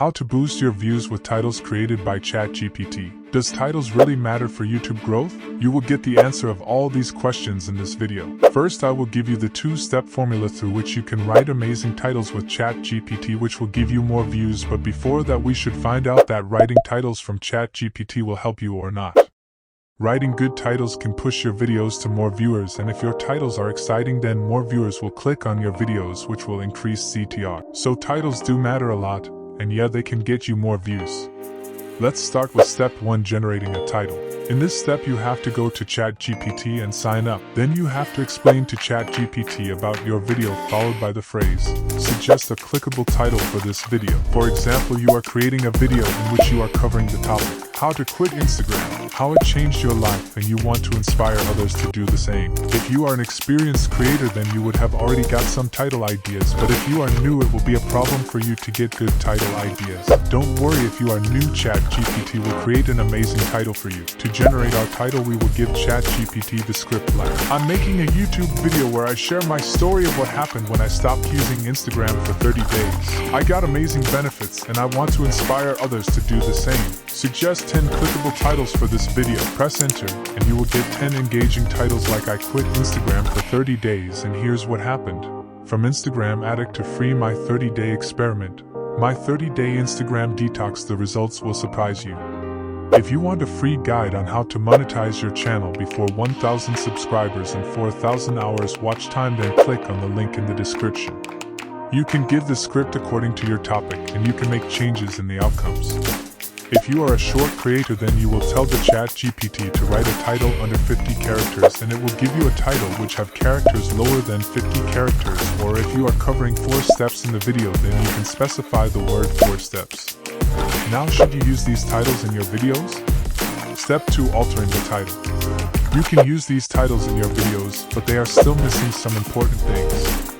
How to boost your views with titles created by ChatGPT. Does titles really matter for YouTube growth? You will get the answer of all these questions in this video. First, I will give you the two-step formula through which you can write amazing titles with ChatGPT, which will give you more views. But before that, we should find out that writing titles from ChatGPT will help you or not. Writing good titles can push your videos to more viewers, and if your titles are exciting, then more viewers will click on your videos, which will increase CTR. So titles do matter a lot, and yeah, they can get you more views. Let's start with step 1, generating a title. In this step, you have to go to ChatGPT and sign up. Then you have to explain to ChatGPT about your video, followed by the phrase, suggest a clickable title for this video. For example, you are creating a video in which you are covering the topic, how to quit Instagram, how it changed your life, and you want to inspire others to do the same. If you are an experienced creator, then you would have already got some title ideas, but if you are new, it will be a problem for you to get good title ideas. Don't worry if you are new, ChatGPT will create an amazing title for you. To generate our title, we will give ChatGPT the script line. I'm making a YouTube video where I share my story of what happened when I stopped using Instagram for 30 days. I got amazing benefits, and I want to inspire others to do the same. Suggest 10 clickable titles for this video. Press enter, and you will get 10 engaging titles like I quit Instagram for 30 days, and here's what happened. From Instagram addict to free, my 30-day experiment. My 30-day Instagram detox, the results will surprise you. If you want a free guide on how to monetize your channel before 1,000 subscribers and 4,000 hours watch time, then click on the link in the description. You can give the script according to your topic, and you can make changes in the outcomes. If you are a short creator, then you will tell the ChatGPT to write a title under 50 characters, and it will give you a title which have characters lower than 50 characters. Or if you are covering 4 steps in the video, then you can specify the word 4 steps. Now, should you use these titles in your videos? Step 2, altering the title. You can use these titles in your videos, but they are still missing some important things.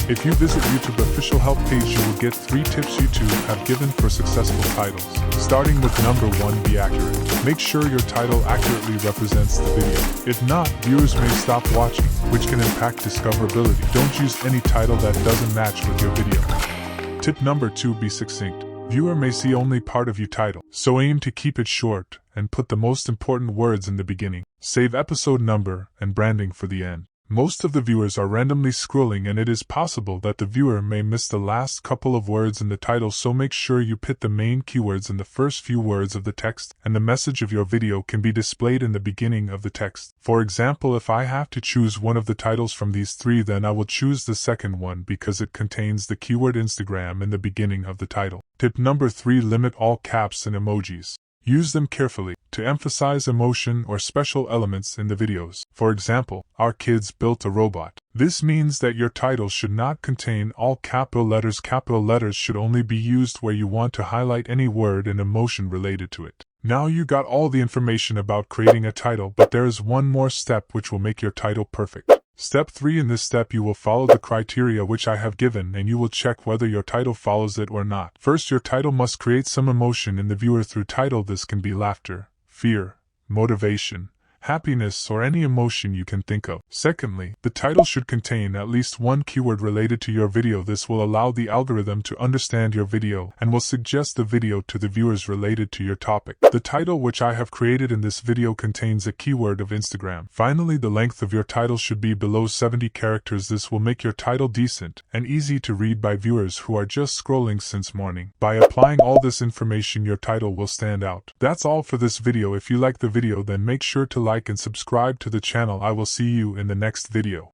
If you visit YouTube official help page, you will get 3 tips YouTube have given for successful titles. Starting with number 1, be accurate. Make sure your title accurately represents the video. If not, viewers may stop watching, which can impact discoverability. Don't use any title that doesn't match with your video. Tip number 2, be succinct. Viewer may see only part of your title, so aim to keep it short and put the most important words in the beginning. Save episode number and branding for the end. Most of the viewers are randomly scrolling, and it is possible that the viewer may miss the last couple of words in the title, so make sure you put the main keywords in the first few words of the text, and the message of your video can be displayed in the beginning of the text. For example, if I have to choose one of the titles from these 3, then I will choose the second one because it contains the keyword Instagram in the beginning of the title. Tip number 3, limit all caps and emojis. Use them carefully to emphasize emotion or special elements in the videos. For example, our kids built a robot. This means that your title should not contain all capital letters. Capital letters should only be used where you want to highlight any word and emotion related to it. Now you got all the information about creating a title, but there is one more step which will make your title perfect. Step 3, in this step you will follow the criteria which I have given, and you will check whether your title follows it or not. First, your title must create some emotion in the viewer through title. This can be laughter, fear, motivation, happiness, or any emotion you can think of. Secondly, the title should contain at least 1 keyword related to your video. This will allow the algorithm to understand your video and will suggest the video to the viewers related to your topic. The title which I have created in this video contains a keyword of Instagram. Finally, the length of your title should be below 70 characters. This will make your title decent and easy to read by viewers who are just scrolling since morning. By applying all this information, your title will stand out. That's all for this video. If you like the video, then make sure to like and subscribe to the channel. I will see you in the next video.